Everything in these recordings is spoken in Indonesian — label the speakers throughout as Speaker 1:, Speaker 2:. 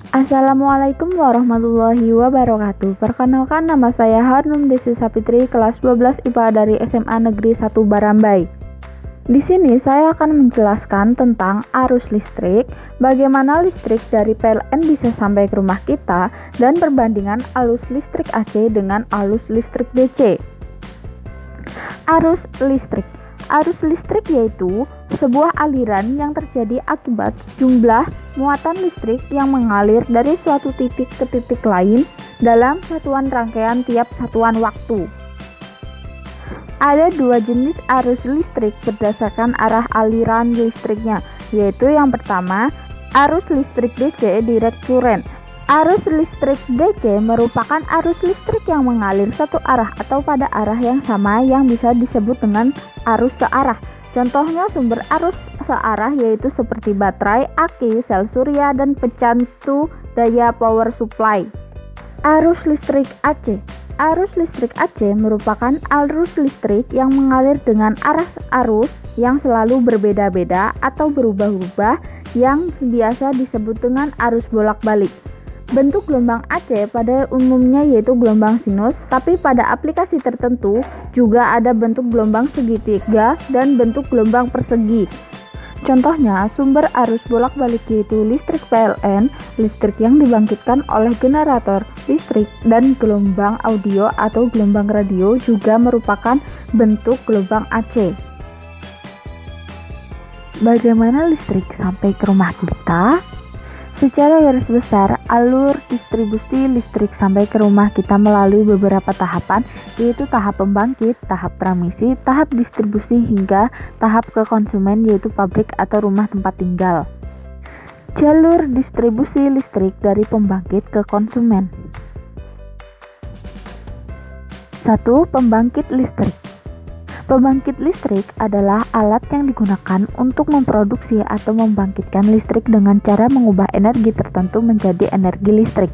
Speaker 1: Assalamualaikum warahmatullahi wabarakatuh. Perkenalkan, nama saya Hanum Desi Sapitri, kelas 12 IPA dari SMA Negeri 1 Barambai. Di sini saya akan menjelaskan tentang arus listrik, bagaimana listrik dari PLN bisa sampai ke rumah kita, dan perbandingan arus listrik AC dengan arus listrik DC. Arus listrik. Arus listrik yaitu sebuah aliran yang terjadi akibat jumlah muatan listrik yang mengalir dari suatu titik ke titik lain dalam satuan rangkaian tiap satuan waktu. Ada dua jenis arus listrik berdasarkan arah aliran listriknya, yaitu yang pertama, arus listrik DC direct current. Arus listrik DC merupakan arus listrik yang mengalir satu arah atau pada arah yang sama yang bisa disebut dengan arus searah. Contohnya sumber arus searah yaitu seperti baterai, aki, sel surya, dan pecandu daya power supply. Arus listrik AC. Arus listrik AC merupakan arus listrik yang mengalir dengan arah arus yang selalu berbeda-beda atau berubah-ubah yang biasa disebut dengan arus bolak-balik. Bentuk gelombang AC pada umumnya yaitu gelombang sinus, tapi pada aplikasi tertentu juga ada bentuk gelombang segitiga dan bentuk gelombang persegi. Contohnya, sumber arus bolak-balik yaitu listrik PLN, listrik yang dibangkitkan oleh generator listrik, dan gelombang audio atau gelombang radio juga merupakan bentuk gelombang AC. Bagaimana listrik sampai ke rumah kita? Secara garis besar, alur distribusi listrik sampai ke rumah kita melalui beberapa tahapan, yaitu tahap pembangkit, tahap transmisi, tahap distribusi, hingga tahap ke konsumen yaitu pabrik atau rumah tempat tinggal. Jalur distribusi listrik dari pembangkit ke konsumen. 1. Pembangkit listrik. Pembangkit listrik adalah alat yang digunakan untuk memproduksi atau membangkitkan listrik dengan cara mengubah energi tertentu menjadi energi listrik.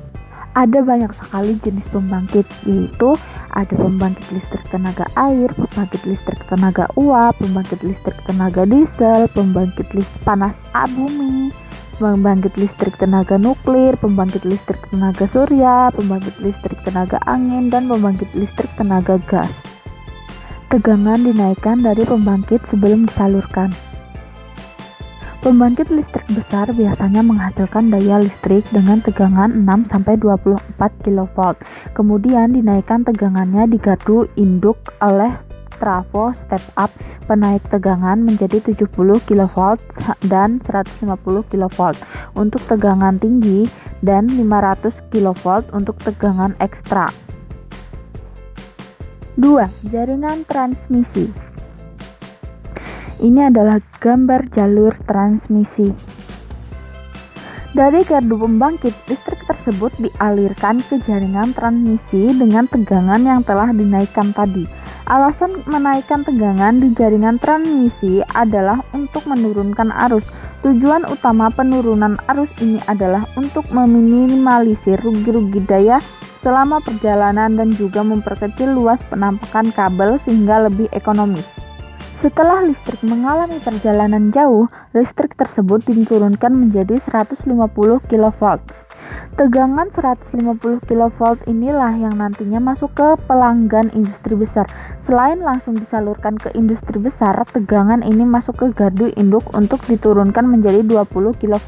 Speaker 1: Ada banyak sekali jenis pembangkit, yaitu ada pembangkit listrik tenaga air, pembangkit listrik tenaga uap, pembangkit listrik tenaga diesel, pembangkit listrik panas bumi, pembangkit listrik tenaga nuklir, pembangkit listrik tenaga surya, pembangkit listrik tenaga angin, dan pembangkit listrik tenaga gas. Tegangan dinaikkan dari pembangkit sebelum disalurkan. Pembangkit listrik besar biasanya menghasilkan daya listrik dengan tegangan 6-24 kV. Kemudian dinaikkan tegangannya di gardu induk oleh trafo step up penaik tegangan menjadi 70 kV dan 150 kV untuk tegangan tinggi dan 500 kV untuk tegangan ekstra. 2. Jaringan transmisi. Ini adalah gambar jalur transmisi. Dari gardu pembangkit, listrik tersebut dialirkan ke jaringan transmisi dengan tegangan yang telah dinaikkan tadi. Alasan menaikkan tegangan di jaringan transmisi adalah untuk menurunkan arus. Tujuan utama penurunan arus ini adalah untuk meminimalisir rugi-rugi daya selama perjalanan dan juga memperkecil luas penampakan kabel sehingga lebih ekonomis. Setelah listrik mengalami perjalanan jauh, listrik tersebut diturunkan menjadi 150 kV. Tegangan 150 kV inilah yang nantinya masuk ke pelanggan industri besar. Selain langsung disalurkan ke industri besar, tegangan ini masuk ke gardu induk untuk diturunkan menjadi 20 kV.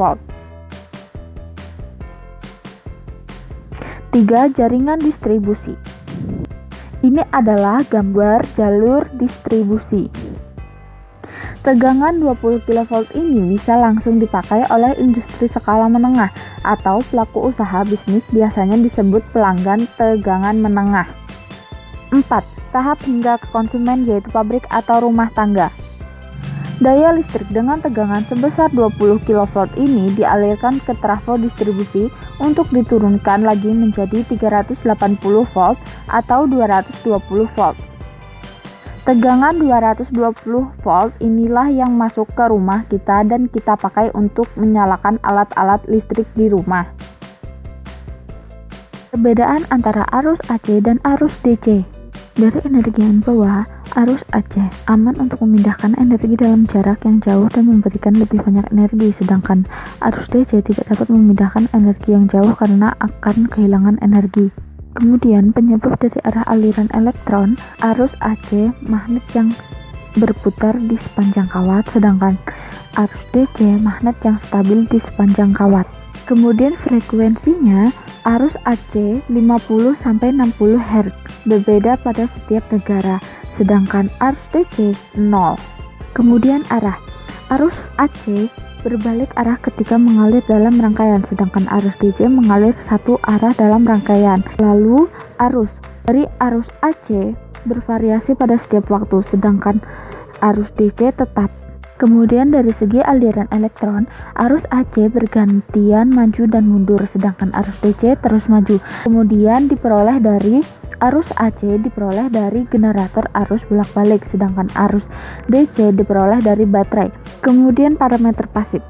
Speaker 1: 3. Jaringan distribusi. Ini adalah gambar jalur distribusi. Tegangan 20 kV ini bisa langsung dipakai oleh industri skala menengah atau pelaku usaha bisnis, biasanya disebut pelanggan tegangan menengah. 4. Tahap hingga ke konsumen yaitu pabrik atau rumah tangga. Daya listrik dengan tegangan sebesar 20 kV ini dialirkan ke trafo distribusi untuk diturunkan lagi menjadi 380 volt atau 220 volt. Tegangan 220 volt inilah yang masuk ke rumah kita dan kita pakai untuk menyalakan alat-alat listrik di rumah. Perbedaan antara arus AC dan arus DC. Dari energi yang bawah, Arus AC aman untuk memindahkan energi dalam jarak yang jauh dan memberikan lebih banyak energi, sedangkan arus DC tidak dapat memindahkan energi yang jauh karena akan kehilangan energi. Kemudian penyebab dari arah aliran elektron, arus AC magnet yang berputar di sepanjang kawat, sedangkan arus DC magnet yang stabil di sepanjang kawat. Kemudian frekuensinya, arus AC 50-60 Hz, berbeda pada setiap negara, sedangkan arus DC 0. Kemudian arus AC berbalik arah ketika mengalir dalam rangkaian, sedangkan arus DC mengalir satu arah dalam rangkaian. Lalu arus dari arus AC bervariasi pada setiap waktu, sedangkan arus DC tetap. Kemudian dari segi aliran elektron, arus AC bergantian maju dan mundur, sedangkan arus DC terus maju. Kemudian arus AC diperoleh dari generator arus bolak-balik, sedangkan arus DC diperoleh dari baterai. Kemudian parameter pasif.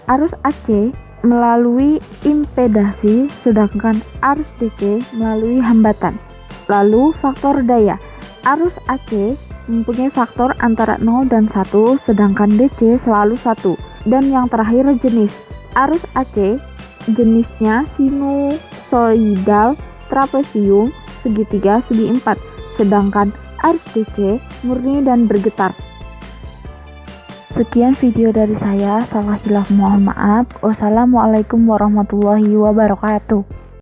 Speaker 1: Arus AC melalui impedasi, sedangkan arus DC melalui hambatan. Lalu faktor daya. Arus AC mempunyai faktor antara 0 dan 1, sedangkan DC selalu 1. Dan yang terakhir jenis. Arus AC jenisnya sinusoidal, trapesium, segitiga, segi empat, sedangkan arus DC murni dan bergetar. Sekian video dari saya, salah hilaf mohon maaf. Wassalamualaikum warahmatullahi wabarakatuh.